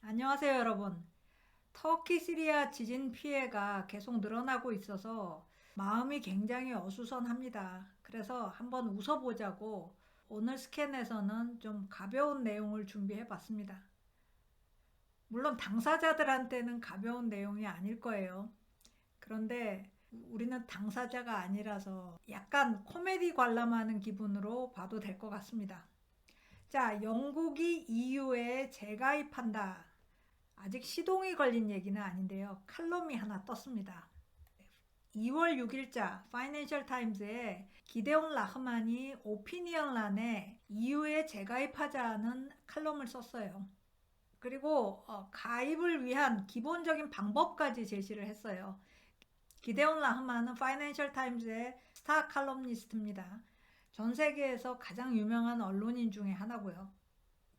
안녕하세요, 여러분. 터키 시리아 지진 피해가 계속 늘어나고 있어서 마음이 굉장히 어수선합니다. 그래서 한번 웃어보자고 오늘 스캔에서는 좀 가벼운 내용을 준비해 봤습니다. 물론 당사자들한테는 가벼운 내용이 아닐 거예요. 그런데 우리는 당사자가 아니라서 약간 코미디 관람하는 기분으로 봐도 될 것 같습니다. 자, 영국이 EU에 재가입한다. 아직 시동이 걸린 얘기는 아닌데요. 칼럼이 하나 떴습니다. 2월 6일자 파이낸셜 타임즈에 기데온 라흐만이 오피니언란에 EU에 재가입하자는 칼럼을 썼어요. 그리고 가입을 위한 기본적인 방법까지 제시를 했어요. 기데온 라흐만은 파이낸셜 타임즈의 스타 칼럼니스트입니다. 전 세계에서 가장 유명한 언론인 중에 하나고요.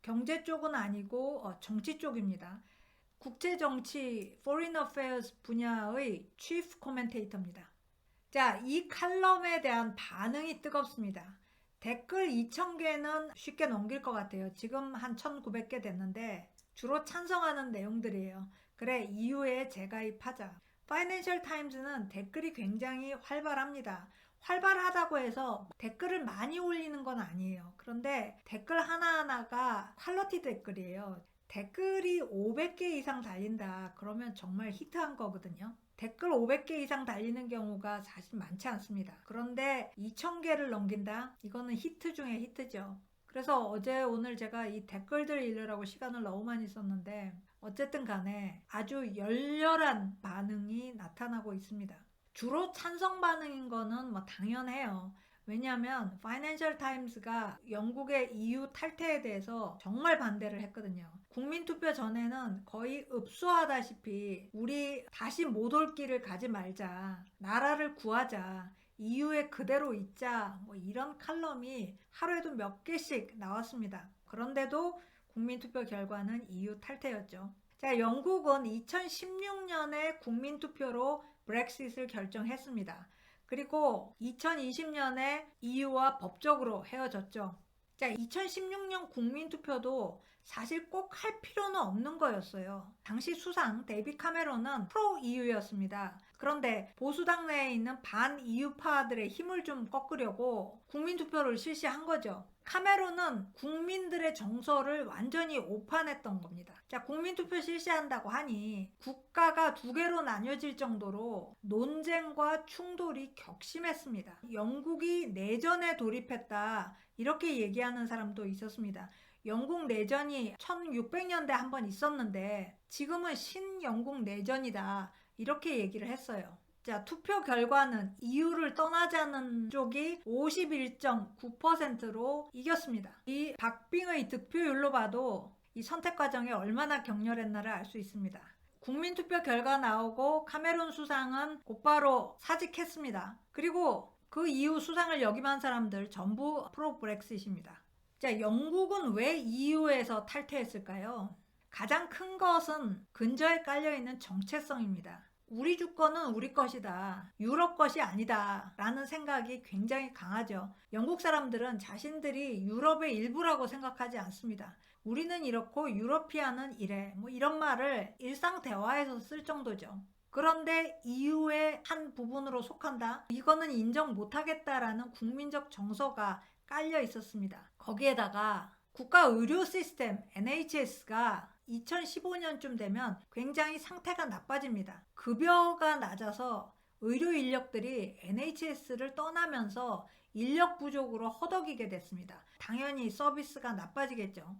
경제 쪽은 아니고 정치 쪽입니다. 국제정치 Foreign Affairs 분야의 Chief Commentator입니다. 자, 이 칼럼에 대한 반응이 뜨겁습니다. 댓글 2,000개는 쉽게 넘길 것 같아요. 지금 한 1,900개 됐는데 주로 찬성하는 내용들이에요. 그래, EU에 재가입하자. 파이낸셜 타임즈는 댓글이 굉장히 활발합니다. 활발하다고 해서 댓글을 많이 올리는 건 아니에요. 그런데 댓글 하나하나가 퀄리티 댓글이에요. 댓글이 500개 이상 달린다. 그러면 정말 히트한 거거든요. 댓글 500개 이상 달리는 경우가 사실 많지 않습니다. 그런데 2,000개를 넘긴다? 이거는 히트 중에 히트죠. 그래서 어제 오늘 제가 이 댓글들 읽으라고 시간을 너무 많이 썼는데 어쨌든 간에 아주 열렬한 반응이 나타나고 있습니다. 주로 찬성 반응인 거는 뭐 당연해요. 왜냐하면 파이낸셜 타임스가 영국의 EU 탈퇴에 대해서 정말 반대를 했거든요. 국민투표 전에는 거의 읍소하다시피 우리 다시 못 올 길을 가지 말자, 나라를 구하자, EU에 그대로 있자, 뭐 이런 칼럼이 하루에도 몇 개씩 나왔습니다. 그런데도 국민투표 결과는 EU 탈퇴였죠. 자, 영국은 2016년에 국민투표로 브렉시트를 결정했습니다. 그리고 2020년에 EU와 법적으로 헤어졌죠. 자, 2016년 국민투표도 사실 꼭 할 필요는 없는 거였어요. 당시 수상 데이빗 카메론은 프로 EU였습니다. 그런데 보수당 내에 있는 반 EU파들의 힘을 좀 꺾으려고 국민투표를 실시한 거죠. 카메론은 국민들의 정서를 완전히 오판했던 겁니다. 자, 국민투표 실시한다고 하니 국가가 두 개로 나뉘어질 정도로 논쟁과 충돌이 격심했습니다. 영국이 내전에 돌입했다, 이렇게 얘기하는 사람도 있었습니다. 영국 내전이 1600년대 한 번 있었는데 지금은 신영국 내전이다, 이렇게 얘기를 했어요. 자, 투표 결과는 EU를 떠나자는 쪽이 51.9%로 이겼습니다. 이 박빙의 득표율로 봐도 이 선택 과정이 얼마나 격렬했나를 알 수 있습니다. 국민투표 결과 나오고 카메론 수상은 곧바로 사직했습니다. 그리고 그 이후 수상을 역임한 사람들 전부 프로 브렉시트입니다. 자, 영국은 왜 EU에서 탈퇴했을까요? 가장 큰 것은 근저에 깔려있는 정체성입니다. 우리 주권은 우리 것이다, 유럽 것이 아니다 라는 생각이 굉장히 강하죠. 영국 사람들은 자신들이 유럽의 일부라고 생각하지 않습니다. 우리는 이렇고 유러피아는 이래, 뭐 이런 말을 일상 대화에서 쓸 정도죠. 그런데 EU의 한 부분으로 속한다? 이거는 인정 못하겠다라는 국민적 정서가 깔려 있었습니다. 거기에다가 국가 의료 시스템 NHS가 2015년쯤 되면 굉장히 상태가 나빠집니다. 급여가 낮아서 의료 인력들이 NHS를 떠나면서 인력 부족으로 허덕이게 됐습니다. 당연히 서비스가 나빠지겠죠.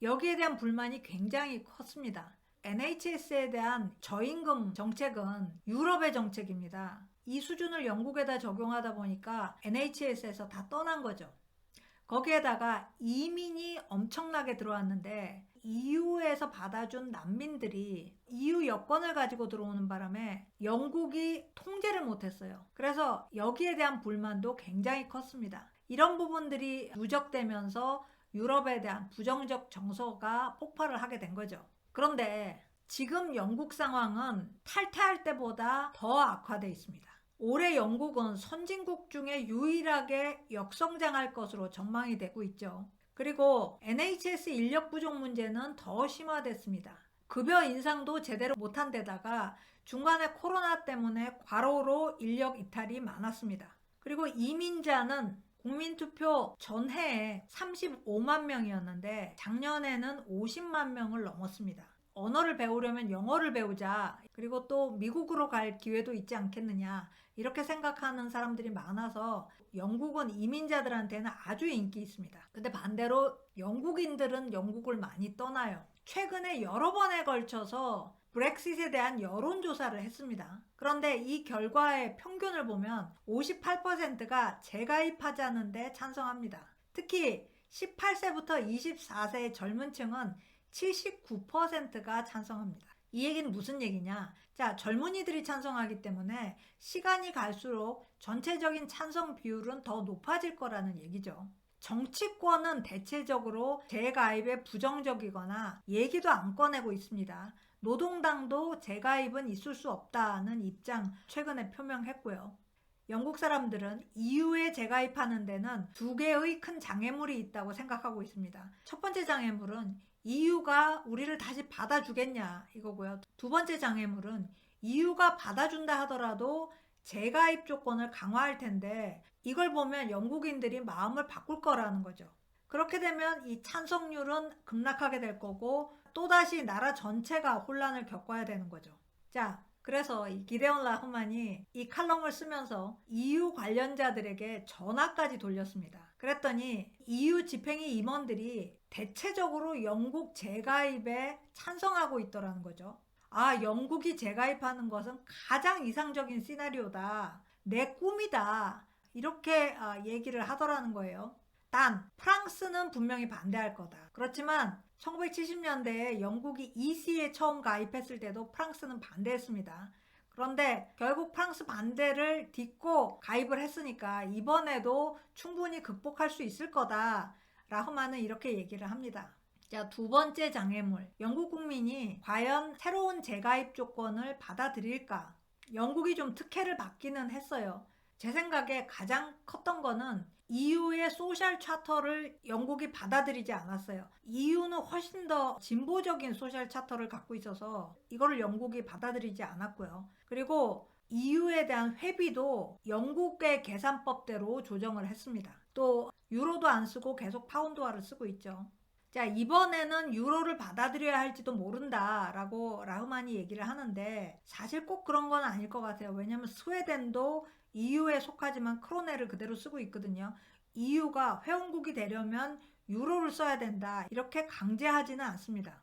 여기에 대한 불만이 굉장히 컸습니다. NHS에 대한 저임금 정책은 유럽의 정책입니다. 이 수준을 영국에다 적용하다 보니까 NHS에서 다 떠난 거죠. 거기에다가 이민이 엄청나게 들어왔는데 EU에서 받아준 난민들이 EU 여권을 가지고 들어오는 바람에 영국이 통제를 못했어요. 그래서 여기에 대한 불만도 굉장히 컸습니다. 이런 부분들이 누적되면서 유럽에 대한 부정적 정서가 폭발을 하게 된 거죠. 그런데 지금 영국 상황은 탈퇴할 때보다 더 악화되어 있습니다. 올해 영국은 선진국 중에 유일하게 역성장할 것으로 전망이 되고 있죠. 그리고 NHS 인력 부족 문제는 더 심화됐습니다. 급여 인상도 제대로 못한 데다가 중간에 코로나 때문에 과로로 인력 이탈이 많았습니다. 그리고 이민자는 국민투표 전해에 35만 명이었는데 작년에는 50만 명을 넘었습니다. 언어를 배우려면 영어를 배우자. 그리고 또 미국으로 갈 기회도 있지 않겠느냐. 이렇게 생각하는 사람들이 많아서 영국은 이민자들한테는 아주 인기 있습니다. 근데 반대로 영국인들은 영국을 많이 떠나요. 최근에 여러 번에 걸쳐서 브렉시트에 대한 여론조사를 했습니다. 그런데 이 결과의 평균을 보면 58%가 재가입하자는데 찬성합니다. 특히 18세부터 24세의 젊은 층은 79%가 찬성합니다. 이 얘기는 무슨 얘기냐? 자, 젊은이들이 찬성하기 때문에 시간이 갈수록 전체적인 찬성 비율은 더 높아질 거라는 얘기죠. 정치권은 대체적으로 재가입에 부정적이거나 얘기도 안 꺼내고 있습니다. 노동당도 재가입은 있을 수 없다는 입장 최근에 표명했고요. 영국 사람들은 EU에 재가입하는 데는 두 개의 큰 장애물이 있다고 생각하고 있습니다. 첫 번째 장애물은 EU가 우리를 다시 받아주겠냐 이거고요. 두 번째 장애물은 EU가 받아준다 하더라도 재가입 조건을 강화할 텐데 이걸 보면 영국인들이 마음을 바꿀 거라는 거죠. 그렇게 되면 이 찬성률은 급락하게 될 거고 또다시 나라 전체가 혼란을 겪어야 되는 거죠. 자, 그래서 이 기데온 라흐만이 이 칼럼을 쓰면서 EU 관련자들에게 전화까지 돌렸습니다. 그랬더니 EU 집행위 임원들이 대체적으로 영국 재가입에 찬성하고 있더라는 거죠. 아, 영국이 재가입하는 것은 가장 이상적인 시나리오다. 내 꿈이다. 이렇게 얘기를 하더라는 거예요. 단 프랑스는 분명히 반대할 거다. 그렇지만 1970년대에 영국이 EC에 처음 가입했을 때도 프랑스는 반대했습니다. 그런데 결국 프랑스 반대를 딛고 가입을 했으니까 이번에도 충분히 극복할 수 있을 거다. 라흐만은 이렇게 얘기를 합니다. 자, 두 번째 장애물. 영국 국민이 과연 새로운 재가입 조건을 받아들일까? 영국이 좀 특혜를 받기는 했어요. 제 생각에 가장 컸던 거는 EU의 소셜 차터를 영국이 받아들이지 않았어요. EU는 훨씬 더 진보적인 소셜 차터를 갖고 있어서 이거를 영국이 받아들이지 않았고요. 그리고 EU에 대한 회비도 영국의 계산법대로 조정을 했습니다. 또 유로도 안 쓰고 계속 파운드화를 쓰고 있죠. 자, 이번에는 유로를 받아들여야 할지도 모른다라고 라흐만이 얘기를 하는데 사실 꼭 그런 건 아닐 것 같아요. 왜냐하면 스웨덴도 EU에 속하지만 크로네를 그대로 쓰고 있거든요. EU가 회원국이 되려면 유로를 써야 된다. 이렇게 강제하지는 않습니다.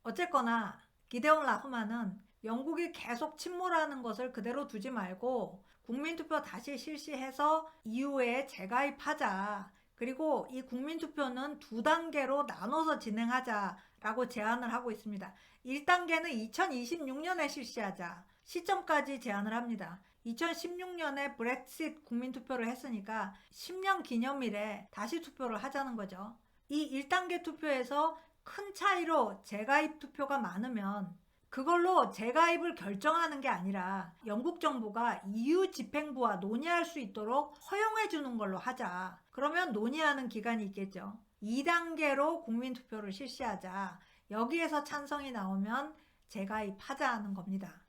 어쨌거나 기데온 라흐만은 영국이 계속 침몰하는 것을 그대로 두지 말고 국민투표 다시 실시해서 EU에 재가입하자. 그리고 이 국민투표는 두 단계로 나눠서 진행하자라고 제안을 하고 있습니다. 1단계는 2026년에 실시하자. 시점까지 제안을 합니다. 2016년에 브렉시트 국민투표를 했으니까 10년 기념일에 다시 투표를 하자는 거죠. 이 1단계 투표에서 큰 차이로 재가입 투표가 많으면 그걸로 재가입을 결정하는 게 아니라 영국 정부가 EU 집행부와 논의할 수 있도록 허용해 주는 걸로 하자. 그러면 논의하는 기간이 있겠죠. 2단계로 국민투표를 실시하자. 여기에서 찬성이 나오면 재가입하자는 겁니다.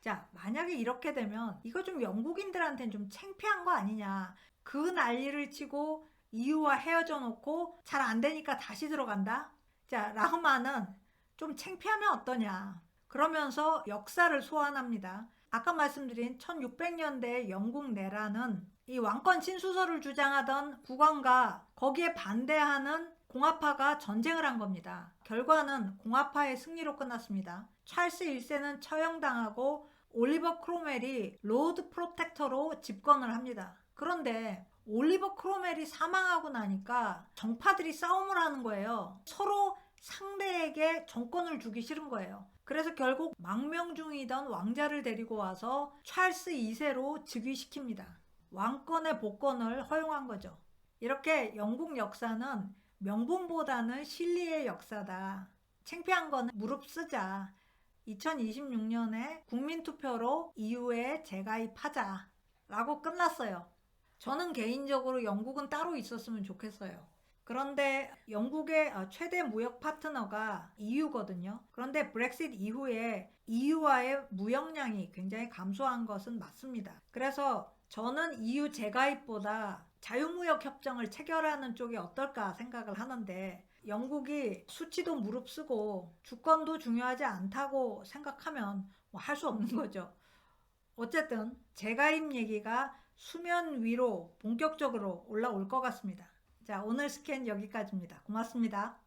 자, 만약에 이렇게 되면 이거 좀 영국인들한테는 좀 창피한 거 아니냐. 그 난리를 치고 EU와 헤어져 놓고 잘 안 되니까 다시 들어간다. 자, 라흐만은 좀 창피하면 어떠냐. 그러면서 역사를 소환합니다. 아까 말씀드린 1600년대 영국 내란은 이 왕권 친수설을 주장하던 국왕과 거기에 반대하는 공화파가 전쟁을 한 겁니다. 결과는 공화파의 승리로 끝났습니다. 찰스 1세는 처형당하고 올리버 크롬웰이 로드 프로텍터로 집권을 합니다. 그런데 올리버 크롬웰이 사망하고 나니까 정파들이 싸움을 하는 거예요. 서로 상대에게 정권을 주기 싫은 거예요. 그래서 결국 망명 중이던 왕자를 데리고 와서 찰스 2세로 즉위시킵니다. 왕권의 복권을 허용한 거죠. 이렇게 영국 역사는 명분보다는 실리의 역사다. 창피한 거는 무릎 쓰자. 2026년에 국민투표로 EU에 재가입하자 라고 끝났어요. 저는 개인적으로 영국은 따로 있었으면 좋겠어요. 그런데 영국의 최대 무역 파트너가 EU거든요. 그런데 브렉시트 이후에 EU와의 무역량이 굉장히 감소한 것은 맞습니다. 그래서 저는 EU 재가입보다 자유무역 협정을 체결하는 쪽이 어떨까 생각을 하는데, 영국이 수치도 무릅쓰고 주권도 중요하지 않다고 생각하면 뭐 할 수 없는 거죠. 어쨌든 재가입 얘기가 수면 위로 본격적으로 올라올 것 같습니다. 자, 오늘 스캔 여기까지입니다. 고맙습니다.